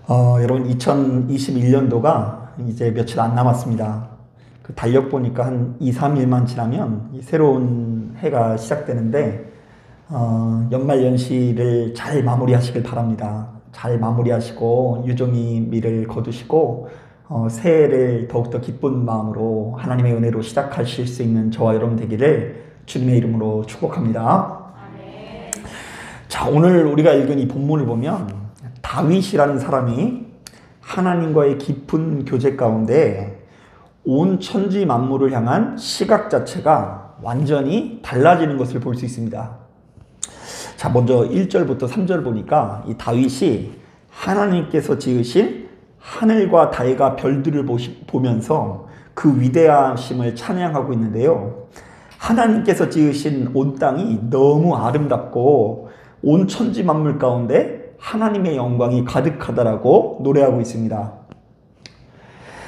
여러분 2021년도가 이제 며칠 안 남았습니다. 그 달력 보니까 한 2, 3일만 지나면 이 새로운 해가 시작되는데 연말 연시를 잘 마무리하시길 바랍니다. 잘 마무리하시고 유종의 미를 거두시고 새해를 더욱더 기쁜 마음으로 하나님의 은혜로 시작하실 수 있는 저와 여러분 되기를 주님의 이름으로 축복합니다. 자, 오늘 우리가 읽은 이 본문을 보면 다윗이라는 사람이 하나님과의 깊은 교제 가운데 온 천지 만물을 향한 시각 자체가 완전히 달라지는 것을 볼 수 있습니다. 자, 먼저 1절부터 3절 보니까 이 다윗이 하나님께서 지으신 하늘과 달과 별들을 보면서 그 위대하심을 찬양하고 있는데요. 하나님께서 지으신 온 땅이 너무 아름답고 온 천지 만물 가운데 하나님의 영광이 가득하다라고 노래하고 있습니다.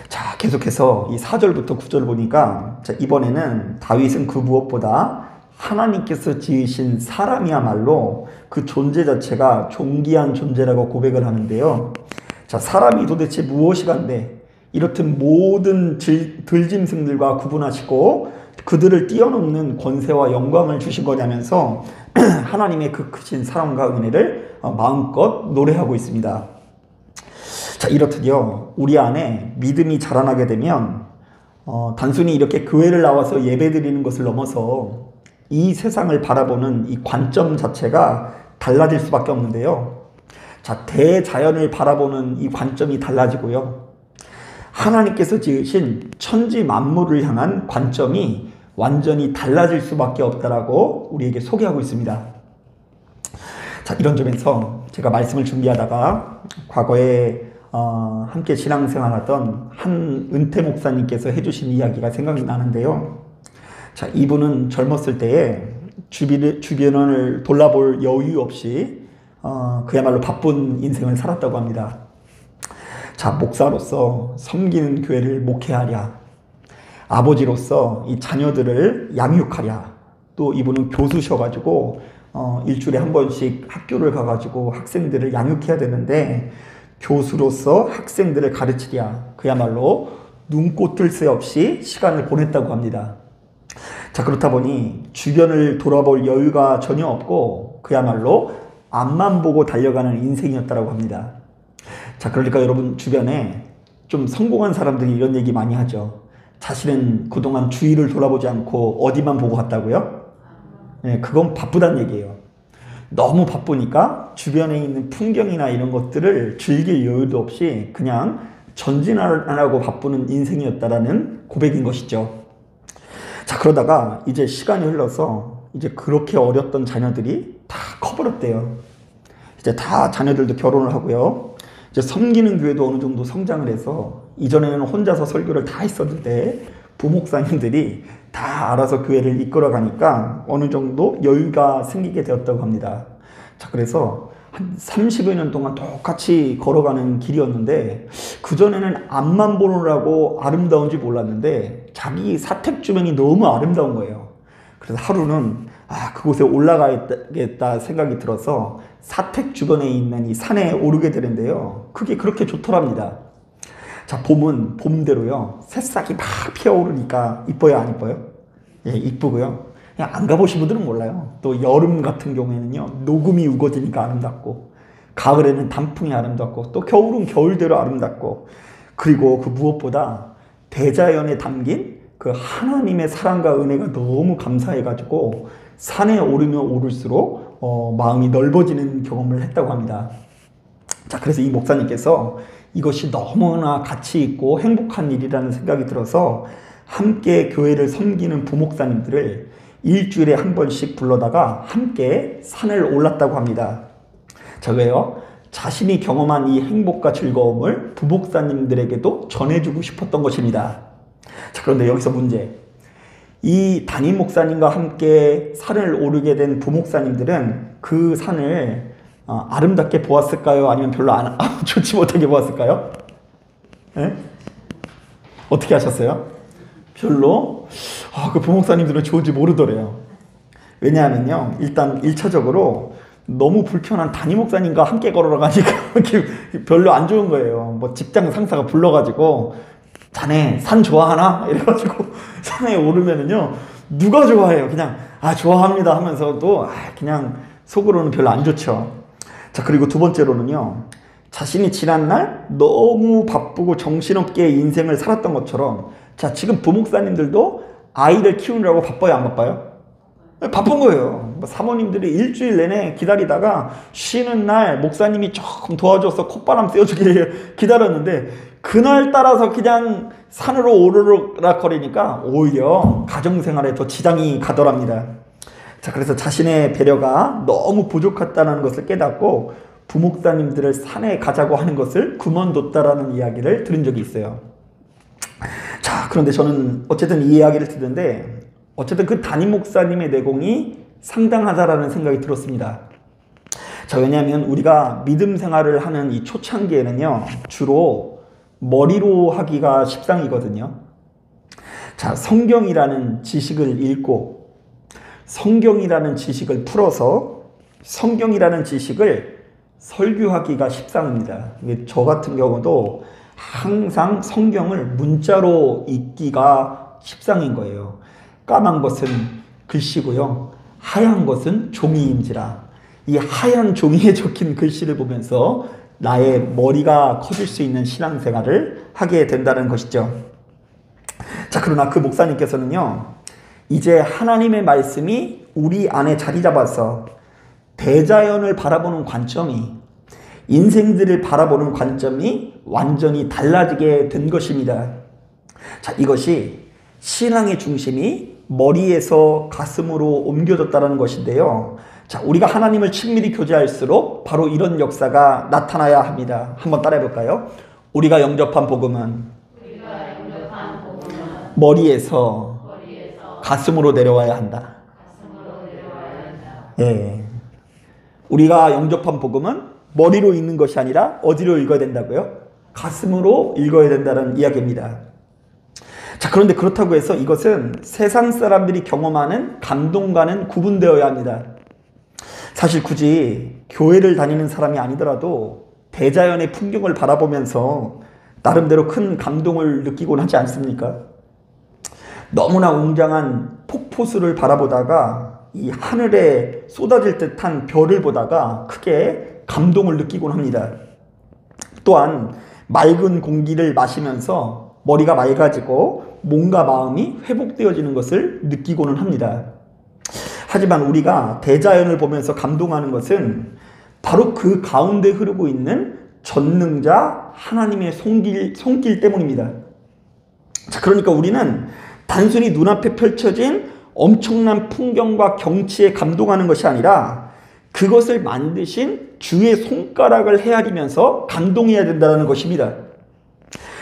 자, 계속해서 이 4절부터 9절 보니까 이번에는 다윗은 그 무엇보다 하나님께서 지으신 사람이야말로 그 존재 자체가 존귀한 존재라고 고백을 하는데요. 자, 사람이 도대체 무엇이간데 이렇듯 모든 들짐승들과 구분하시고 그들을 뛰어넘는 권세와 영광을 주신 거냐면서 하나님의 그 크신 사랑과 은혜를 마음껏 노래하고 있습니다. 자, 이렇듯요, 우리 안에 믿음이 자라나게 되면 단순히 이렇게 교회를 나와서 예배드리는 것을 넘어서 이 세상을 바라보는 이 관점 자체가 달라질 수밖에 없는데요. 자, 대자연을 바라보는 이 관점이 달라지고요. 하나님께서 지으신 천지 만물을 향한 관점이 완전히 달라질 수밖에 없다라고 우리에게 소개하고 있습니다. 자, 이런 점에서 제가 말씀을 준비하다가 과거에 함께 신앙생활하던 한 은퇴 목사님께서 해주신 이야기가 생각이 나는데요. 자, 이분은 젊었을 때에 주변을 돌아볼 여유 없이 그야말로 바쁜 인생을 살았다고 합니다. 자, 목사로서 섬기는 교회를 목회하랴, 아버지로서 이 자녀들을 양육하랴, 또 이분은 교수셔가지고 일주일에 한 번씩 학교를 가가지고 학생들을 양육해야 되는데 교수로서 학생들을 가르치랴, 그야말로 눈꽃을 새 없이 시간을 보냈다고 합니다. 자, 그렇다 보니 주변을 돌아볼 여유가 전혀 없고 그야말로 앞만 보고 달려가는 인생이었다고 합니다. 자, 그러니까 여러분 주변에 좀 성공한 사람들이 이런 얘기 많이 하죠. 자신은 그동안 주위를 돌아보지 않고 어디만 보고 갔다고요? 네, 그건 바쁘다는 얘기예요. 너무 바쁘니까 주변에 있는 풍경이나 이런 것들을 즐길 여유도 없이 그냥 전진하라고 바쁘는 인생이었다라는 고백인 것이죠. 자, 그러다가 이제 시간이 흘러서 이제 그렇게 어렸던 자녀들이 다 커버렸대요. 이제 다 자녀들도 결혼을 하고요. 이제 섬기는 교회도 어느 정도 성장을 해서 이전에는 혼자서 설교를 다 했었는데 부목사님들이 다 알아서 교회를 이끌어 가니까 어느 정도 여유가 생기게 되었다고 합니다. 자, 그래서 한 30여 년 동안 똑같이 걸어가는 길이었는데 그전에는 앞만 보느라고 아름다운지 몰랐는데 자기 사택 주변이 너무 아름다운 거예요. 그래서 하루는 그곳에 올라가야겠다 생각이 들어서 사택 주변에 있는 이 산에 오르게 되는데요. 그게 그렇게 좋더랍니다. 자, 봄은 봄대로요. 새싹이 막 피어오르니까 이뻐요, 안 이뻐요? 예, 이쁘고요. 그냥 안 가보신 분들은 몰라요. 또 여름 같은 경우에는요, 녹음이 우거지니까 아름답고, 가을에는 단풍이 아름답고, 또 겨울은 겨울대로 아름답고, 그리고 그 무엇보다 대자연에 담긴 그 하나님의 사랑과 은혜가 너무 감사해가지고 산에 오르면 오를수록 마음이 넓어지는 경험을 했다고 합니다. 자, 그래서 이 목사님께서 이것이 너무나 가치 있고 행복한 일이라는 생각이 들어서 함께 교회를 섬기는 부목사님들을 일주일에 한 번씩 불러다가 함께 산을 올랐다고 합니다. 자, 왜요? 자신이 경험한 이 행복과 즐거움을 부목사님들에게도 전해주고 싶었던 것입니다. 자, 그런데 여기서 문제. 이 담임 목사님과 함께 산을 오르게 된 부목사님들은 그 산을 아름답게 보았을까요? 아니면 별로 좋지 못하게 보았을까요? 네? 어떻게 하셨어요? 별로? 그 부목사님들은 좋은지 모르더래요. 왜냐하면요, 일단 1차적으로 너무 불편한 담임 목사님과 함께 걸어가니까 별로 안 좋은 거예요. 뭐 직장 상사가 불러가지고 자네 산 좋아하나? 이래가지고 산에 오르면은요 누가 좋아해요? 그냥 좋아합니다 하면서도 그냥 속으로는 별로 안 좋죠. 자, 그리고 두 번째로는요, 자신이 지난날 너무 바쁘고 정신없게 인생을 살았던 것처럼, 자, 지금 부목사님들도 아이를 키우느라고 바빠요, 안 바빠요? 바쁜 거예요. 사모님들이 일주일 내내 기다리다가 쉬는 날 목사님이 조금 도와줘서 콧바람 쐬어주길 기다렸는데, 그날 따라서 그냥 산으로 오르락거리니까 오히려 가정생활에 더 지장이 가더랍니다. 자, 그래서 자신의 배려가 너무 부족했다는 것을 깨닫고 부목사님들을 산에 가자고 하는 것을 그만뒀다라는 이야기를 들은 적이 있어요. 자, 그런데 저는 어쨌든 이 이야기를 듣는데 어쨌든 그 담임 목사님의 내공이 상당하다라는 생각이 들었습니다. 자, 왜냐하면 우리가 믿음 생활을 하는 이 초창기에는요, 주로 머리로 하기가 십상이거든요. 자, 성경이라는 지식을 읽고 성경이라는 지식을 풀어서 성경이라는 지식을 설교하기가 십상입니다. 저 같은 경우도 항상 성경을 문자로 읽기가 십상인 거예요. 까만 것은 글씨고요, 하얀 것은 종이인지라. 이 하얀 종이에 적힌 글씨를 보면서 나의 머리가 커질 수 있는 신앙생활을 하게 된다는 것이죠. 자, 그러나 그 목사님께서는요, 이제 하나님의 말씀이 우리 안에 자리 잡아서 대자연을 바라보는 관점이, 인생들을 바라보는 관점이 완전히 달라지게 된 것입니다. 자, 이것이 신앙의 중심이 머리에서 가슴으로 옮겨졌다는 것인데요. 자, 우리가 하나님을 친밀히 교제할수록 바로 이런 역사가 나타나야 합니다. 한번 따라해 볼까요? 우리가 영접한 복음은 머리에서 가슴으로 내려와야 한다. 예. 우리가 영접한 복음은 머리로 읽는 것이 아니라 어디로 읽어야 된다고요? 가슴으로 읽어야 된다는 이야기입니다. 자, 그런데 그렇다고 해서 이것은 세상 사람들이 경험하는 감동과는 구분되어야 합니다. 사실 굳이 교회를 다니는 사람이 아니더라도 대자연의 풍경을 바라보면서 나름대로 큰 감동을 느끼곤 하지 않습니까? 너무나 웅장한 폭포수를 바라보다가 이 하늘에 쏟아질 듯한 별을 보다가 크게 감동을 느끼곤 합니다. 또한 맑은 공기를 마시면서 머리가 맑아지고 몸과 마음이 회복되어지는 것을 느끼고는 합니다. 하지만 우리가 대자연을 보면서 감동하는 것은 바로 그 가운데 흐르고 있는 전능자 하나님의 손길 때문입니다. 자, 그러니까 우리는 단순히 눈앞에 펼쳐진 엄청난 풍경과 경치에 감동하는 것이 아니라 그것을 만드신 주의 손가락을 헤아리면서 감동해야 된다는 것입니다.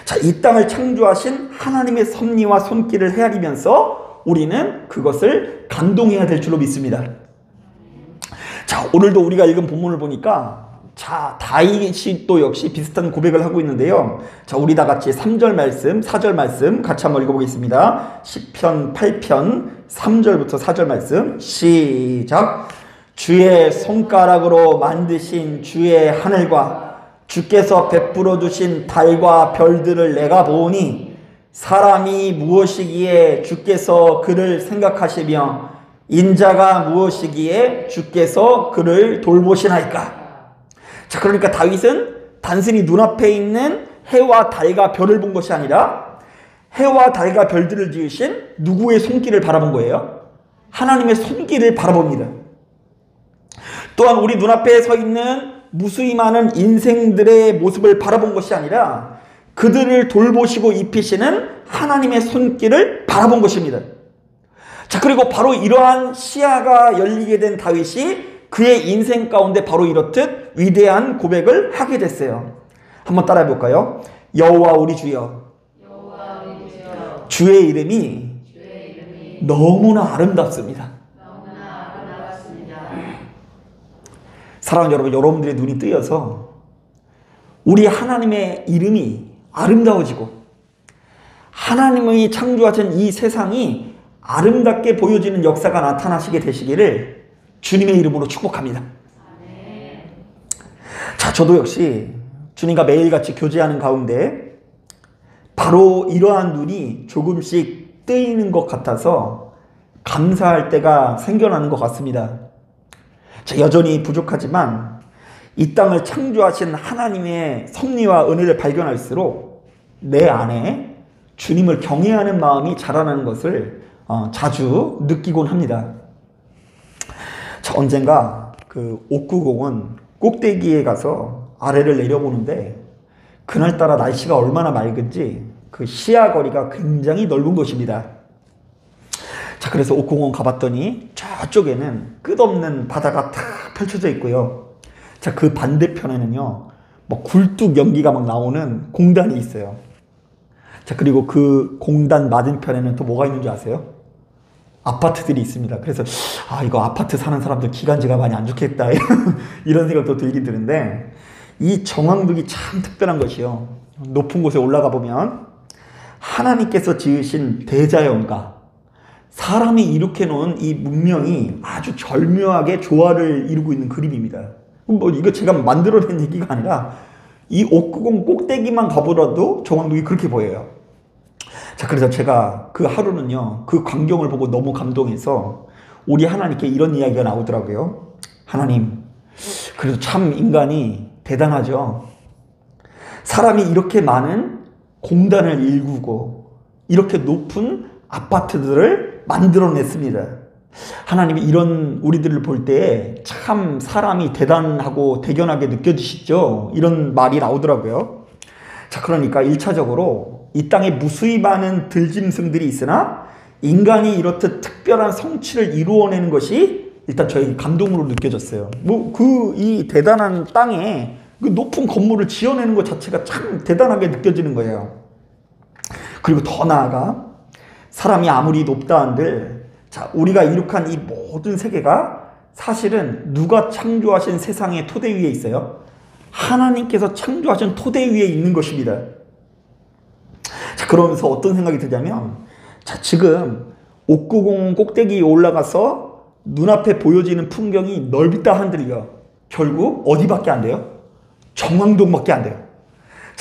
자, 이 땅을 창조하신 하나님의 섭리와 손길을 헤아리면서 우리는 그것을 감동해야 될 줄로 믿습니다. 자, 오늘도 우리가 읽은 본문을 보니까 자, 다윗이 또 역시 비슷한 고백을 하고 있는데요. 자, 우리 다 같이 3절 말씀, 4절 말씀 같이 한번 읽어보겠습니다. 시편 8편 3절부터 4절 말씀 시작. 주의 손가락으로 만드신 주의 하늘과 주께서 베풀어 주신 달과 별들을 내가 보오니 사람이 무엇이기에 주께서 그를 생각하시며 인자가 무엇이기에 주께서 그를 돌보시나이까. 자, 그러니까 다윗은 단순히 눈앞에 있는 해와 달과 별을 본 것이 아니라 해와 달과 별들을 지으신 누구의 손길을 바라본 거예요? 하나님의 손길을 바라봅니다. 또한 우리 눈앞에 서 있는 무수히 많은 인생들의 모습을 바라본 것이 아니라 그들을 돌보시고 입히시는 하나님의 손길을 바라본 것입니다. 자, 그리고 바로 이러한 시야가 열리게 된 다윗이 그의 인생 가운데 바로 이렇듯 위대한 고백을 하게 됐어요. 한번 따라해 볼까요? 여호와 우리 주여, 주의 이름이 너무나 아름답습니다. 사랑하는 여러분, 여러분들의 눈이 뜨여서 우리 하나님의 이름이 아름다워지고 하나님의 창조하신 이 세상이 아름답게 보여지는 역사가 나타나시게 되시기를 주님의 이름으로 축복합니다. 저도 역시 주님과 매일같이 교제하는 가운데 바로 이러한 눈이 조금씩 뜨이는 것 같아서 감사할 때가 생겨나는 것 같습니다. 여전히 부족하지만 이 땅을 창조하신 하나님의 섭리와 은혜를 발견할수록 내 안에 주님을 경외하는 마음이 자라나는 것을 자주 느끼곤 합니다. 언젠가 그 옥구공원 꼭대기에 가서 아래를 내려보는데 그날따라 날씨가 얼마나 맑은지 그 시야거리가 굉장히 넓은 것입니다. 그래서 옥구공원 가봤더니 저쪽에는 끝없는 바다가 탁 펼쳐져 있고요. 그 반대편에는요, 뭐 굴뚝 연기가 막 나오는 공단이 있어요. 그리고 그 공단 맞은편에는 또 뭐가 있는 줄 아세요? 아파트들이 있습니다. 그래서 이거 아파트 사는 사람들 기관지가 많이 안 좋겠다 이런 생각도 들긴 드는데, 이 정왕둑이 참 특별한 것이요, 높은 곳에 올라가 보면 하나님께서 지으신 대자연과 사람이 일으켜 놓은 이 문명이 아주 절묘하게 조화를 이루고 있는 그림입니다. 뭐 이거 제가 만들어낸 얘기가 아니라 이 옥구공 꼭대기만 가보라도 정왕둑이 그렇게 보여요. 그래서 제가 그 하루는요, 그 광경을 보고 너무 감동해서 우리 하나님께 이런 이야기가 나오더라고요. 하나님, 그래도 참 인간이 대단하죠. 사람이 이렇게 많은 공단을 일구고 이렇게 높은 아파트들을 만들어냈습니다. 하나님이 이런 우리들을 볼 때 참 사람이 대단하고 대견하게 느껴지시죠? 이런 말이 나오더라고요. 그러니까 1차적으로 이 땅에 무수히 많은 들짐승들이 있으나 인간이 이렇듯 특별한 성취를 이루어내는 것이 일단 저에게 감동으로 느껴졌어요. 이 대단한 땅에 그 높은 건물을 지어내는 것 자체가 참 대단하게 느껴지는 거예요. 그리고 더 나아가 사람이 아무리 높다 한들 우리가 이룩한 이 모든 세계가 사실은 누가 창조하신 세상의 토대 위에 있어요? 하나님께서 창조하신 토대 위에 있는 것입니다. 그러면서 어떤 생각이 드냐면, 지금 옥구공 꼭대기에 올라가서 눈앞에 보여지는 풍경이 넓다 한들요, 결국 어디밖에 안 돼요? 정왕동밖에 안 돼요.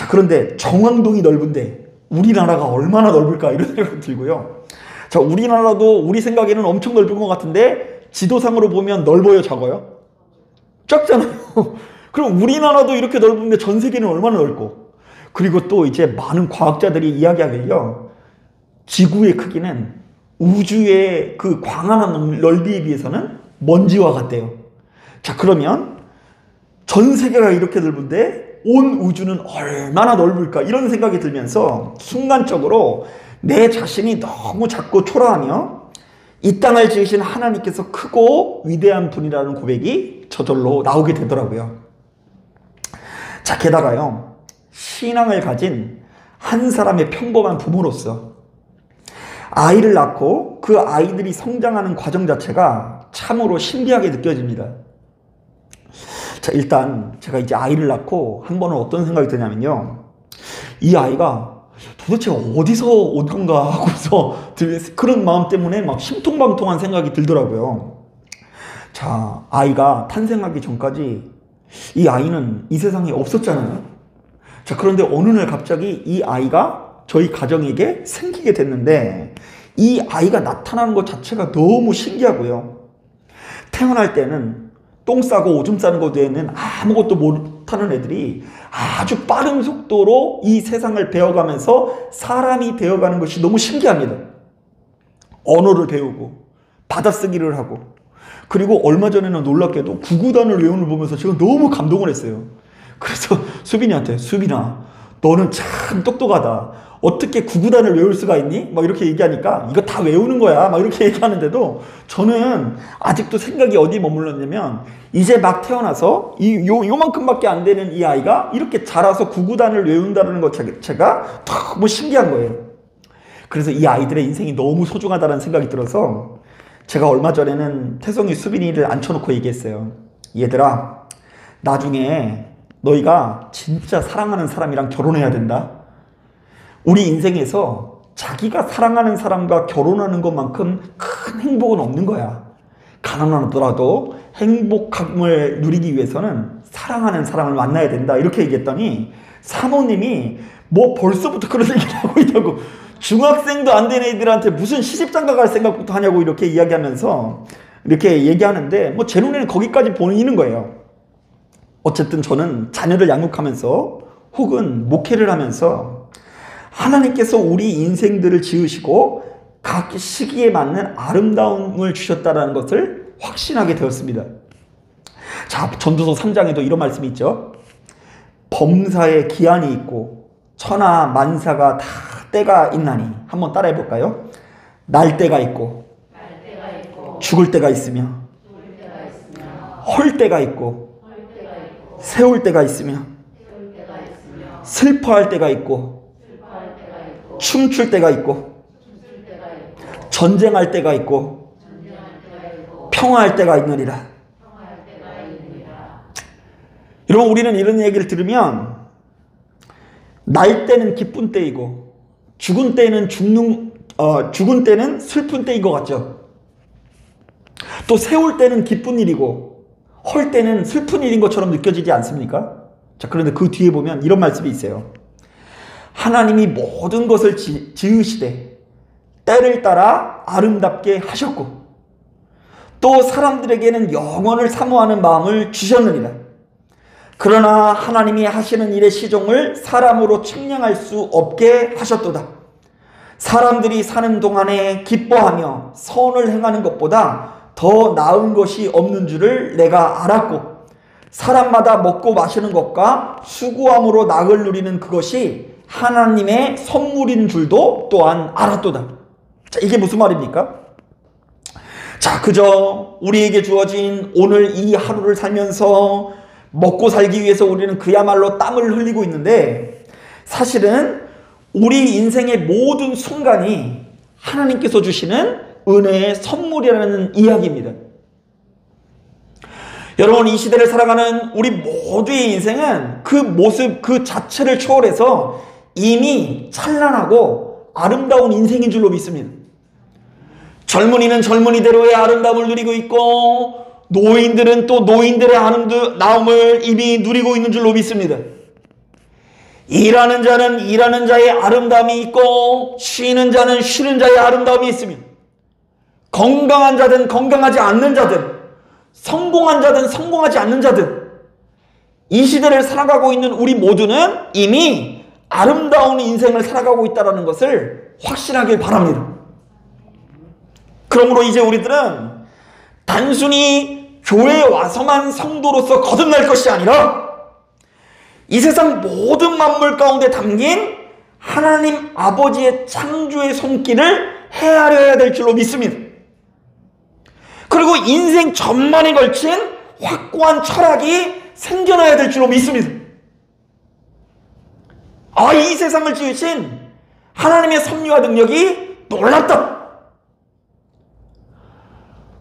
그런데 정왕동이 넓은데 우리나라가 얼마나 넓을까 이런 생각이 들고요. 우리나라도 우리 생각에는 엄청 넓은 것 같은데 지도상으로 보면 넓어요, 작아요? 작잖아요. 그럼 우리나라도 이렇게 넓은데 전 세계는 얼마나 넓고, 그리고 또 이제 많은 과학자들이 이야기하길요, 지구의 크기는 우주의 그 광활한 넓이에 비해서는 먼지와 같대요. 그러면 전 세계가 이렇게 넓은데 온 우주는 얼마나 넓을까 이런 생각이 들면서 순간적으로 내 자신이 너무 작고 초라하며 이 땅을 지으신 하나님께서 크고 위대한 분이라는 고백이 저절로 나오게 되더라고요. 게다가요, 신앙을 가진 한 사람의 평범한 부모로서 아이를 낳고 그 아이들이 성장하는 과정 자체가 참으로 신비하게 느껴집니다. 일단 제가 이제 아이를 낳고 한 번은 어떤 생각이 드냐면요, 이 아이가 도대체 어디서 온 건가 하고서 그런 마음 때문에 막 심통방통한 생각이 들더라고요. 아이가 탄생하기 전까지 이 아이는 이 세상에 없었잖아요. 그런데 어느 날 갑자기 이 아이가 저희 가정에게 생기게 됐는데, 이 아이가 나타나는 것 자체가 너무 신기하고요. 태어날 때는 똥 싸고 오줌 싸는 것 외에는 아무것도 못하는 애들이 아주 빠른 속도로 이 세상을 배워가면서 사람이 되어가는 것이 너무 신기합니다. 언어를 배우고 받아쓰기를 하고, 그리고 얼마 전에는 놀랍게도 구구단을 외우는 걸 보면서 제가 너무 감동을 했어요. 그래서 수빈이한테, 수빈아, 너는 참 똑똑하다. 어떻게 구구단을 외울 수가 있니? 막 이렇게 얘기하니까 이거 다 외우는 거야 막 이렇게 얘기하는데도 저는 아직도 생각이 어디에 머물렀냐면, 이제 막 태어나서 요만큼밖에 안 되는 이 아이가 이렇게 자라서 구구단을 외운다는 것 자체가 너무 신기한 거예요. 그래서 이 아이들의 인생이 너무 소중하다는 생각이 들어서 제가 얼마 전에는 태성이 수빈이를 앉혀놓고 얘기했어요. 얘들아, 나중에 너희가 진짜 사랑하는 사람이랑 결혼해야 된다. 우리 인생에서 자기가 사랑하는 사람과 결혼하는 것만큼 큰 행복은 없는 거야. 가난하더라도 행복함을 누리기 위해서는 사랑하는 사람을 만나야 된다 이렇게 얘기했더니 사모님이 뭐 벌써부터 그런 얘기를 하고 있다고, 중학생도 안 된 애들한테 무슨 시집장가 갈 생각부터 하냐고 이렇게 이야기하면서 이렇게 얘기하는데, 뭐 제 눈에는 거기까지 보이는 거예요. 어쨌든 저는 자녀를 양육하면서 혹은 목회를 하면서 하나님께서 우리 인생들을 지으시고 각 시기에 맞는 아름다움을 주셨다는 것을 확신하게 되었습니다. 자, 전도서 3장에도 이런 말씀이 있죠. 범사에 기한이 있고 천하 만사가 다 때가 있나니. 한번 따라해 볼까요? 날 때가 있고 죽을 때가 있으며 헐 때가 있고 세울 때가 있으며 슬퍼할 때가 있고 춤출 때가 있고 전쟁할 때가 있고 평화할 때가 있느니라. 여러분, 우리는 이런 얘기를 들으면 날 때는 기쁜 때이고 죽은 때는 죽은 때는 슬픈 때인 것 같죠. 또 세울 때는 기쁜 일이고 헐 때는 슬픈 일인 것처럼 느껴지지 않습니까? 자, 그런데 그 뒤에 보면 이런 말씀이 있어요. 하나님이 모든 것을 지으시되 때를 따라 아름답게 하셨고 또 사람들에게는 영원을 사모하는 마음을 주셨느니라. 그러나 하나님이 하시는 일의 시종을 사람으로 측량할 수 없게 하셨도다. 사람들이 사는 동안에 기뻐하며 선을 행하는 것보다 더 나은 것이 없는 줄을 내가 알았고 사람마다 먹고 마시는 것과 수고함으로 낙을 누리는 그것이 하나님의 선물인 줄도 또한 알았도다. 자, 이게 무슨 말입니까? 자, 그저 우리에게 주어진 오늘 이 하루를 살면서 먹고 살기 위해서 우리는 그야말로 땀을 흘리고 있는데, 사실은 우리 인생의 모든 순간이 하나님께서 주시는 은혜의 선물이라는 이야기입니다. 여러분, 이 시대를 살아가는 우리 모두의 인생은 그 모습 그 자체를 초월해서 이미 찬란하고 아름다운 인생인 줄로 믿습니다. 젊은이는 젊은이대로의 아름다움을 누리고 있고 노인들은 또 노인들의 아름다움을 이미 누리고 있는 줄로 믿습니다. 일하는 자는 일하는 자의 아름다움이 있고 쉬는 자는 쉬는 자의 아름다움이 있으며 건강한 자든 건강하지 않는 자든 성공한 자든 성공하지 않는 자든 이 시대를 살아가고 있는 우리 모두는 이미 아름다운 인생을 살아가고 있다는 것을 확신하길 바랍니다. 그러므로 이제 우리들은 단순히 교회에 와서만 성도로서 거듭날 것이 아니라 이 세상 모든 만물 가운데 담긴 하나님 아버지의 창조의 손길을 헤아려야 될 줄로 믿습니다. 그리고 인생 전반에 걸친 확고한 철학이 생겨나야 될 줄로 믿습니다. 아, 이 세상을 지으신 하나님의 섭리와 능력이 놀랍다.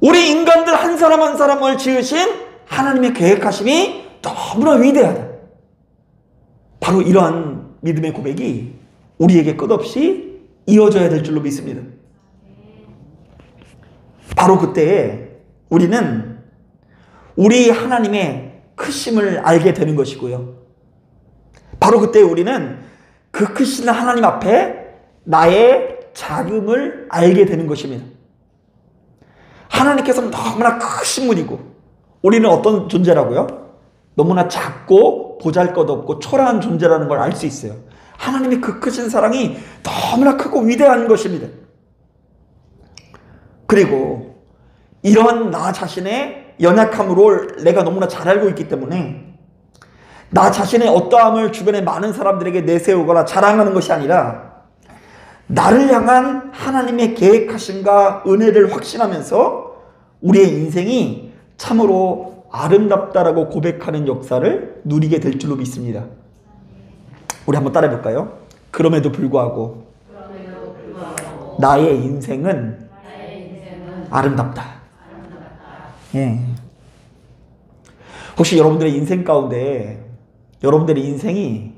우리 인간들 한 사람 한 사람을 지으신 하나님의 계획하심이 너무나 위대하다. 바로 이러한 믿음의 고백이 우리에게 끝없이 이어져야 될 줄로 믿습니다. 바로 그때에 우리는 우리 하나님의 크심을 알게 되는 것이고요. 바로 그때 우리는 그 크신 하나님 앞에 나의 작음을 알게 되는 것입니다. 하나님께서는 너무나 크신 분이고 우리는 어떤 존재라고요? 너무나 작고 보잘것없고 초라한 존재라는 걸 알 수 있어요. 하나님의 그 크신 사랑이 너무나 크고 위대한 것입니다. 그리고 이러한 나 자신의 연약함으로 내가 너무나 잘 알고 있기 때문에 나 자신의 어떠함을 주변의 많은 사람들에게 내세우거나 자랑하는 것이 아니라 나를 향한 하나님의 계획하심과 은혜를 확신하면서 우리의 인생이 참으로 아름답다라고 고백하는 역사를 누리게 될 줄로 믿습니다. 우리 한번 따라해 볼까요? 그럼에도 불구하고 나의 인생은 아름답다. 예. 혹시 여러분들의 인생 가운데 여러분들의 인생이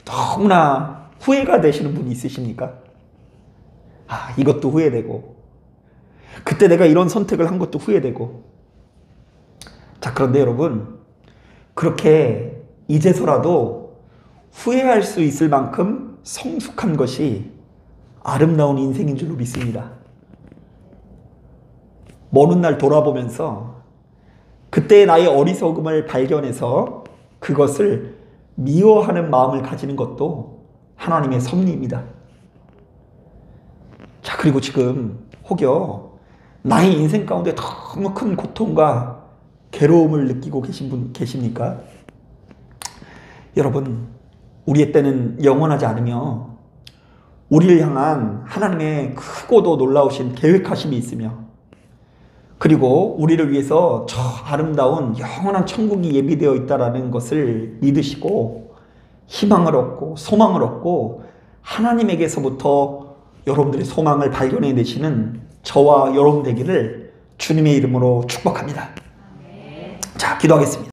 너무나 후회가 되시는 분이 있으십니까? 아, 이것도 후회되고 그때 내가 이런 선택을 한 것도 후회되고. 자, 그런데 여러분, 그렇게 이제서라도 후회할 수 있을 만큼 성숙한 것이 아름다운 인생인 줄로 믿습니다. 먼 훗날 돌아보면서 그때의 나의 어리석음을 발견해서 그것을 미워하는 마음을 가지는 것도 하나님의 섭리입니다. 자, 그리고 지금 혹여 나의 인생 가운데 너무 큰 고통과 괴로움을 느끼고 계신 분 계십니까? 여러분, 우리의 때는 영원하지 않으며 우리를 향한 하나님의 크고도 놀라우신 계획하심이 있으며, 그리고 우리를 위해서 저 아름다운 영원한 천국이 예비되어 있다는 것을 믿으시고 희망을 얻고 소망을 얻고 하나님에게서부터 여러분들의 소망을 발견해내시는 저와 여러분 되기를 주님의 이름으로 축복합니다. 자, 기도하겠습니다.